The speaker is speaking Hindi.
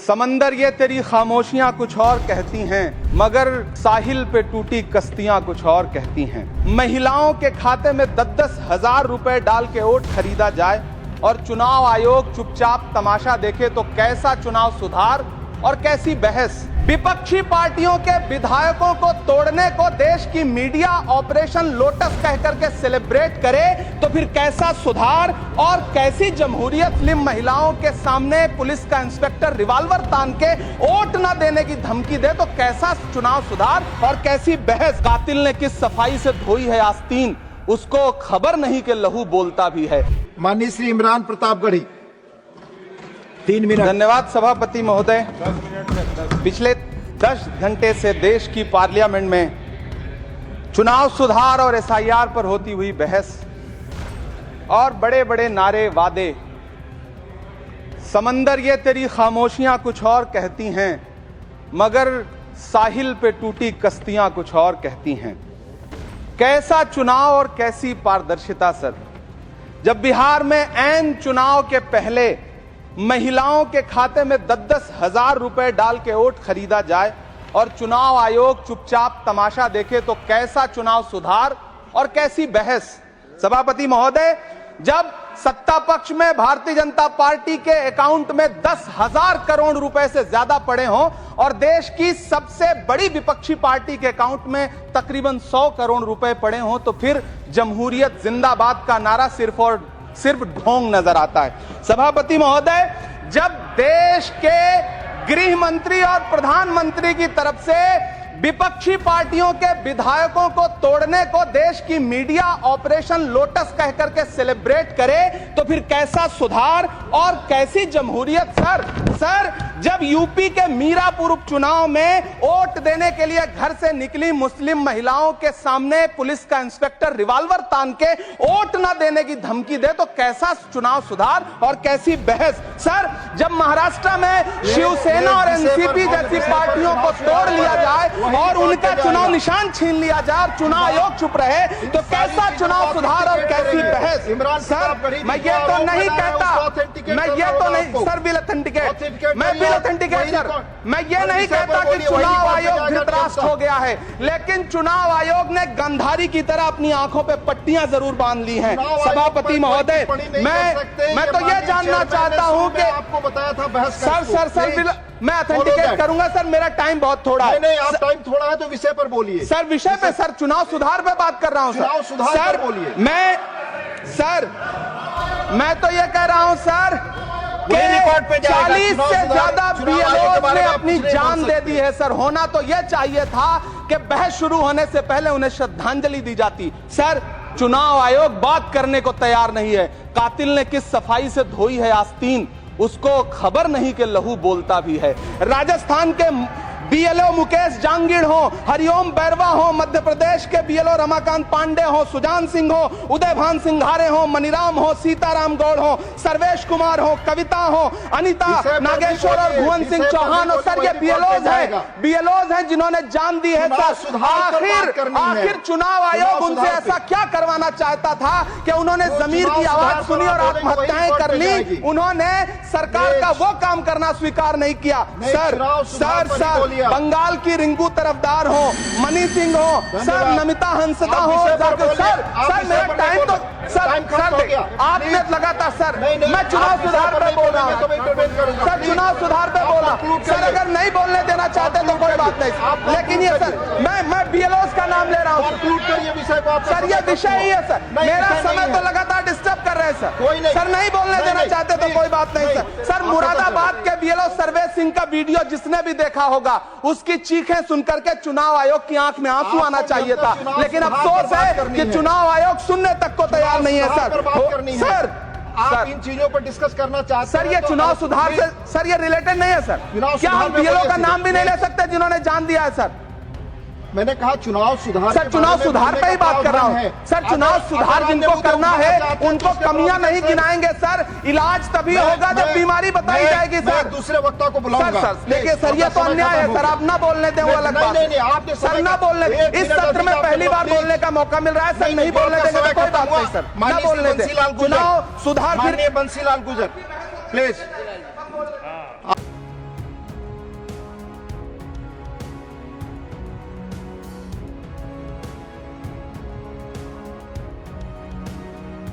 समंदर ये तेरी खामोशियां कुछ और कहती हैं, मगर साहिल पे टूटी कश्तियां कुछ और कहती हैं। महिलाओं के खाते में 10-10 हजार रुपए डाल के वोट खरीदा जाए और चुनाव आयोग चुपचाप तमाशा देखे तो कैसा चुनाव सुधार और कैसी बहस। विपक्षी पार्टियों के विधायकों को तोड़ने को देश की मीडिया ऑपरेशन लोटस कह करके सेलिब्रेट करे तो फिर कैसा सुधार और कैसी जमहूरियत। फिल्म महिलाओं के सामने पुलिस का इंस्पेक्टर रिवॉल्वर तान के वोट न देने की धमकी दे तो कैसा चुनाव सुधार और कैसी बहस। कातिल ने किस सफाई से धोई है आस्तीन, उसको खबर नहीं कि लहू बोलता भी है। माननीय श्री इमरान प्रतापगढ़ी 3 मिनट। धन्यवाद सभापति महोदय। पिछले 10 घंटे से देश की पार्लियामेंट में चुनाव सुधार और एसआईआर पर होती हुई बहस और बड़े बड़े नारे वादे। समंदर ये तेरी खामोशियां कुछ और कहती हैं, मगर साहिल पे टूटी कश्तियां कुछ और कहती हैं। कैसा चुनाव और कैसी पारदर्शिता सर। जब बिहार में ऐन चुनाव के पहले महिलाओं के खाते में 10-10 हजार रुपए डाल के वोट खरीदा जाए और चुनाव आयोग चुपचाप तमाशा देखे तो कैसा चुनाव सुधार और कैसी बहस। सभापति महोदय, जब सत्ता पक्ष में भारतीय जनता पार्टी के अकाउंट में 10,000 करोड़ रुपए से ज्यादा पड़े हों और देश की सबसे बड़ी विपक्षी पार्टी के अकाउंट में तकरीबन 100 करोड़ रुपए पड़े हों तो फिर जमहूरियत जिंदाबाद का नारा सिर्फ और सिर्फ ढोंग नजर आता है। सभापति महोदय, जब देश के गृह मंत्री और प्रधानमंत्री की तरफ से विपक्षी पार्टियों के विधायकों को तोड़ने को देश की मीडिया ऑपरेशन लोटस कह करके सेलिब्रेट करे तो फिर कैसा सुधार और कैसी जमहूरियत। सर जब यूपी के मीरापुर उपचुनाव में वोट देने के लिए घर से निकली मुस्लिम महिलाओं के सामने पुलिस का इंस्पेक्टर रिवॉल्वर तान के वोट न देने की धमकी दे तो कैसा चुनाव सुधार और कैसी बहस। सर जब महाराष्ट्र में शिवसेना और एनसीपी जैसी पार्टियों को तोड़ लिया जाए और उनका चुनाव निशान छीन लिया जाए और चुनाव आयोग चुप रहे तो कैसा चुनाव सुधार और कैसी बहस। सर मैं ये तो नहीं कहता, मैं ये तो नहीं सर विल ऑथेंटिकेट, मैं विल ऑथेंटिकेट सर, मैं ये नहीं कहता कि चुनाव आयोग धृतराष्ट्र हो गया है, लेकिन चुनाव आयोग ने गंधारी की तरह अपनी आंखों पे पट्टियां जरूर बांध ली हैं। सभापति महोदय, मैं तो ये जानना चाहता हूं कि आपको बताया था बहस सर मैं ऑथेंटिकेट करूंगा सर, मेरा टाइम बहुत थोड़ा है। नहीं, आप टाइम थोड़ा है तो विषय पर बोलिए सर। विषय पे सर, चुनाव सुधार पे बात कर रहा हूं चुनाव सुधार सर। बोलिए। मैं तो ये कह रहा हूं सर, 40 से ज्यादा बीएलओ ने अपनी जान दे दी है सर। होना तो यह चाहिए था कि बहस शुरू होने से पहले उन्हें श्रद्धांजलि दी जाती। सर चुनाव आयोग बात करने को तैयार नहीं है। कातिल ने किस सफाई से धोई है आस्तीन, उसको खबर नहीं कि लहू बोलता भी है। राजस्थान के बीएलओ मुकेश जांगीड़ हो, हरिओम बैरवा हो, मध्य प्रदेश के बीएलओ रमाकांत पांडे हो, सुजान सिंह हो, उदयभान सिंघारे हो, मनीराम हो, सीताराम गौड़ हो, सर्वेश कुमार हो, कविता हो, अनिता नागेश्वर और भुवन सिंह चौहान हो। सर ये बीएलओज हैं जिन्होंने जान दी है सर। आखिर चुनाव आयोग उनसे ऐसा क्या करवाना चाहता था कि उन्होंने जमीर की आवाज सुनी और आत्महत्याएं कर ली। उन्होंने सरकार का वो काम करना स्वीकार नहीं किया। सर बंगाल की रिंकू तरफदार हो, मनी सिंह हो, सर नमिता हंसदा हो। सर मेरा टाइम तो सर आपने लगातार सर मैं चुनाव सुधार पे बोल रहा हूँ सर, चुनाव सुधार पे बोल रहा हूँ सर। अगर नहीं बोलने देना चाहते तो कोई बात नहीं, लेकिन ये सर मैं बीएलओ का नाम ले रहा हूँ सर। ये विषय ही है सर, मेरा समय तो लगातार डिस्टर्ब कर रहे हैं सर। सर नहीं बोलने देना चाहते तो कोई बात नहीं सर। सर मुरादाबाद के बीएलओ सर्वेश सिंह का वीडियो जिसने भी देखा होगा उसकी चीखें सुनकर के चुनाव आयोग की आंख में आंसू आना चाहिए था, लेकिन अफसोस है कि चुनाव आयोग सुनने तक को तैयार नहीं है सर। आप इन चीजों पर डिस्कस करना चाहते सर ये चुनाव सुधार से सर ये रिलेटेड नहीं है सर। क्या हम बीएलओ का नाम भी नहीं ले सकते जिन्होंने जान दिया है सर? मैंने कहा चुनाव सुधार सर, चुनाव सुधार पे ही बात कर रहा हूँ सर। चुनाव सुधार जिनको करना है उनको कमियां नहीं गिनाएंगे सर। इलाज तभी होगा जब बीमारी बताई जाएगी सर। दूसरे वक्ता को बुलाऊंगा सर। देखिए सर ये तो अन्याय है सर, आप ना बोलने दें वो अलग बात है सर। ना बोलने, इस सत्र में पहली बार बोलने का मौका मिल रहा है सर, नहीं बोलने देंगे तो कोई बात नहीं सर, ना बोलने दें। चुनाव सुधार बंसीलाल गुजर प्लीज।